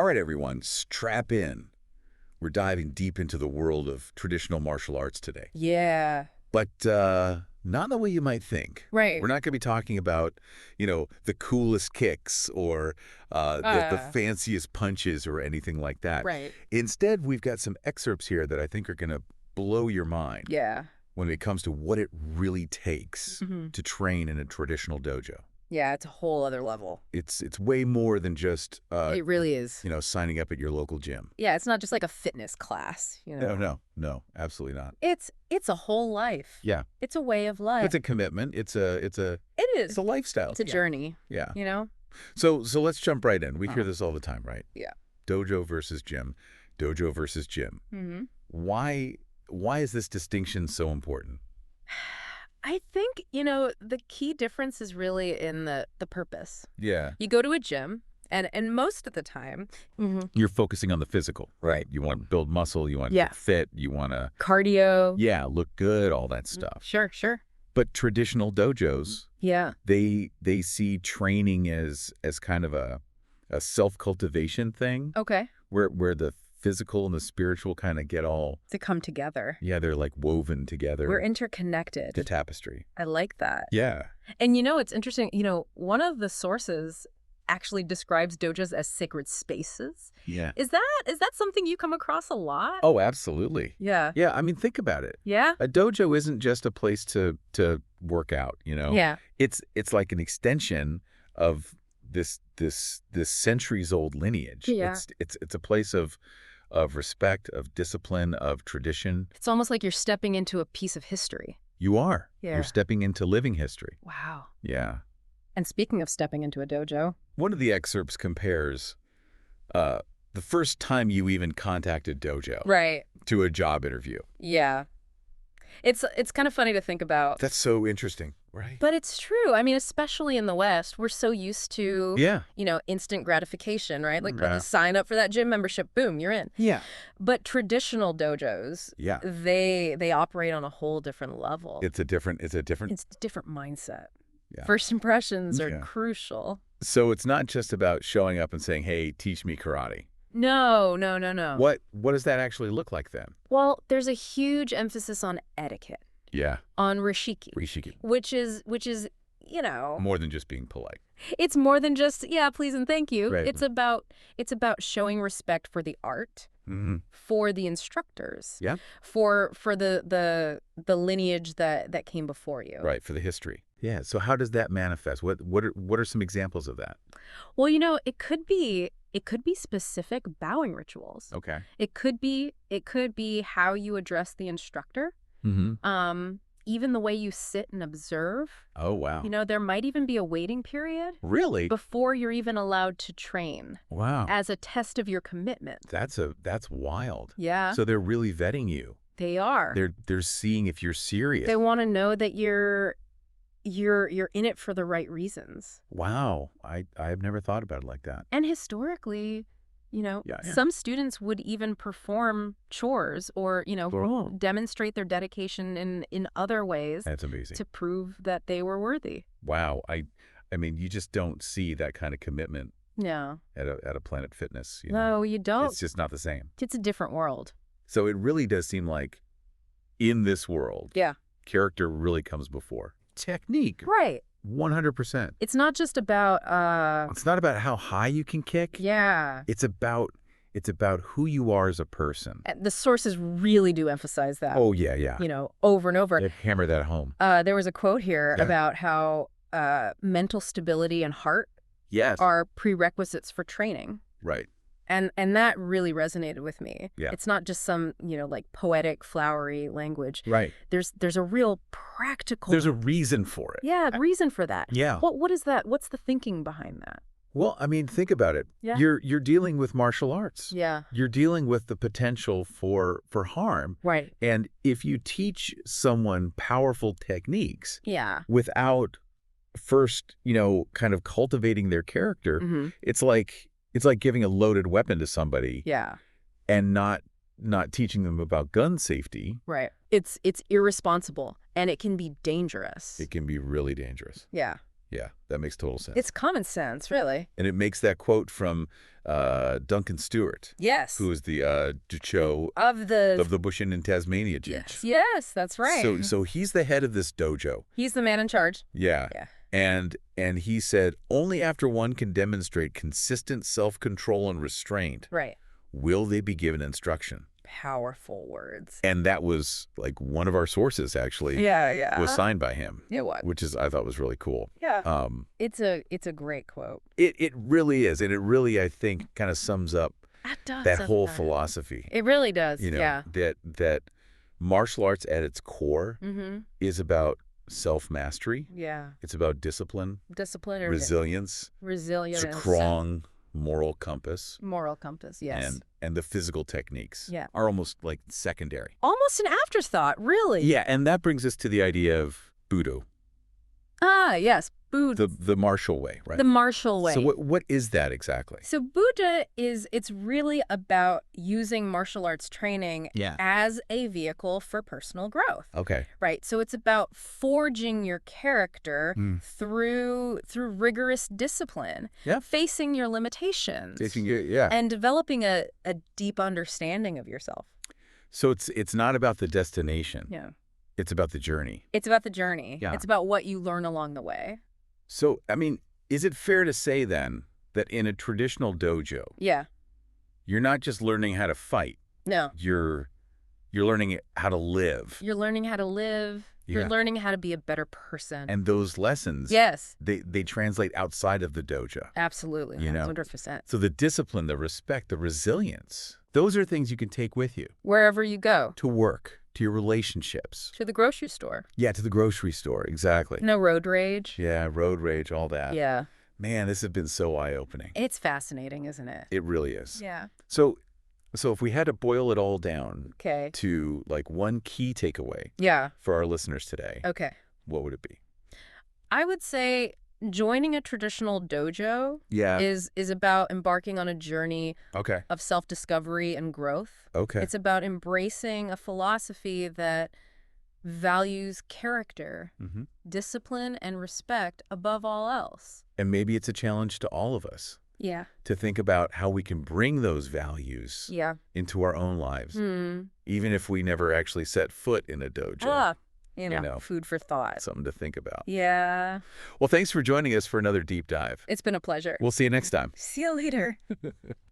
All right, everyone, strap in. We're diving deep into the world of traditional martial arts today. Yeah. But not the way you might think. Right. We're not going to be talking about, the coolest kicks or the fanciest punches or anything like that. Right. Instead, we've got some excerpts here that I think are going to blow your mind. Yeah. When it comes to what it really takes to train in a traditional dojo. Yeah, it's a whole other level. It's way more than just It really is. signing up at your local gym. Yeah, it's not just like a fitness class, No, absolutely not. It's a whole life. Yeah. It's a way of life. It's a commitment. It is. It's a lifestyle. It's a journey. Yeah. You know? So let's jump right in. We hear this all the time, right? Yeah. Dojo versus gym. Dojo versus gym. Mm-hmm. Why is this distinction so important? I think, the key difference is really in the purpose. Yeah. You go to a gym, and most of the time... You're focusing on the physical. Right. You want to build muscle. You want to get fit. You want to... Cardio. Yeah, look good, all that stuff. Sure. But traditional dojos, yeah, they see training as kind of a self-cultivation thing. Okay. Where the physical and the spiritual kind of get all... To come together. Yeah, they're like woven together. We're interconnected. The tapestry. I like that. Yeah. And it's interesting, one of the sources actually describes dojos as sacred spaces. Yeah. Is that something you come across a lot? Oh, absolutely. Yeah. Yeah, I mean, think about it. Yeah? A dojo isn't just a place to work out, Yeah. It's like an extension of this centuries-old lineage. Yeah. It's a place of respect, of discipline, of tradition. It's almost like you're stepping into a piece of history. You are. Yeah. You're stepping into living history. Wow. Yeah. And speaking of stepping into a dojo... One of the excerpts compares the first time you even contacted dojo Right. to a job interview. Yeah. It's kind of funny to think about. That's so interesting, right? But it's true. I mean, especially in the West, we're so used to, instant gratification, right? Like, sign up for that gym membership, boom, you're in. Yeah. But traditional dojos, they operate on a whole different level. It's a different mindset. Yeah. First impressions are crucial. So it's not just about showing up and saying, hey, teach me karate. No. What does that actually look like then? Well, there's a huge emphasis on etiquette. Yeah. On rishiki. Which is, more than just being polite. It's more than just, please and thank you. Right. It's about showing respect for the art, for the instructors, for the lineage that came before you. Right, for the history. Yeah. So how does that manifest? What are some examples of that? Well, it could be specific bowing rituals. Okay. It could be how you address the instructor. Even the way you sit and observe. Oh, wow. There might even be a waiting period. Really? Before you're even allowed to train. Wow. As a test of your commitment. That's wild. Yeah. So they're really vetting you. They are. They're seeing if you're serious. They want to know that you're in it for the right reasons. Wow. I've never thought about it like that. And historically, some students would even perform chores or, demonstrate their dedication in other ways. That's amazing. To prove that they were worthy. Wow. I mean, you just don't see that kind of commitment. No. At a Planet Fitness. No, you don't. It's just not the same. It's a different world. So it really does seem like in this world, character really comes before technique. Right. 100%. It's not just about it's not about how high you can kick. Yeah. It's about who you are as a person. The sources really do emphasize that. Oh, yeah. Over and over. They hammer that home. There was a quote here about how mental stability and heart are prerequisites for training. Right. And that really resonated with me. Yeah. It's not just some, like poetic, flowery language. Right. There's a real practical... There's a reason for it. Yeah, reason for that. Yeah. What is that? What's the thinking behind that? Well, I mean, think about it. Yeah. You're dealing with martial arts. Yeah. You're dealing with the potential for harm. Right. And if you teach someone powerful techniques without first, kind of cultivating their character, it's like giving a loaded weapon to somebody. Yeah. And not teaching them about gun safety. Right. It's irresponsible and it can be dangerous. It can be really dangerous. Yeah. Yeah, that makes total sense. It's common sense, really. And it makes that quote from Duncan Stewart. Yes. Who is the Dojo-cho of the Bushinden Tasmania Dōjō. Yes, that's right. So he's the head of this dojo. He's the man in charge. Yeah. And he said, only after one can demonstrate consistent self-control and restraint will they be given instruction. Powerful words. And that was like one of our sources, actually. Was signed by him. It was. Which I thought was really cool. Yeah. It's a great quote. It really is. And it really, I think, kind of sums up that whole philosophy. It really does. You know, that martial arts at its core is about self-mastery. Yeah. It's about discipline. Resilience. It's a strong moral compass. Yes. And the physical techniques are almost like secondary. Almost an afterthought, really. Yeah, and that brings us to the idea of Budo. Ah, yes, Budo. The martial way, right? The martial way. So what is that exactly? So Budo it's really about using martial arts training as a vehicle for personal growth. Okay. Right. So it's about forging your character through rigorous discipline, facing your limitations, and developing a deep understanding of yourself. So it's not about the destination. Yeah. It's about the journey. It's about the journey. Yeah. It's about what you learn along the way. So, I mean, is it fair to say then that in a traditional dojo, you're not just learning how to fight. No. You're learning how to live. You're learning how to live. You're learning how to be a better person. And those lessons, they translate outside of the dojo. Absolutely. 100%. So the discipline, the respect, the resilience, those are things you can take with you. Wherever you go. To work. To your relationships. To the grocery store. Yeah, to the grocery store. Exactly. No road rage. Yeah, road rage, all that. Yeah. Man, this has been so eye-opening. It's fascinating, isn't it? It really is. Yeah. So if we had to boil it all down to like one key takeaway for our listeners today, what would it be? I would say joining a traditional dojo is about embarking on a journey of self-discovery and growth. It's about embracing a philosophy that values character, discipline, and respect above all else. And maybe it's a challenge to all of us. Yeah. To think about how we can bring those values into our own lives, even if we never actually set foot in a dojo. You know, food for thought. Something to think about. Yeah. Well, thanks for joining us for another deep dive. It's been a pleasure. We'll see you next time. See you later.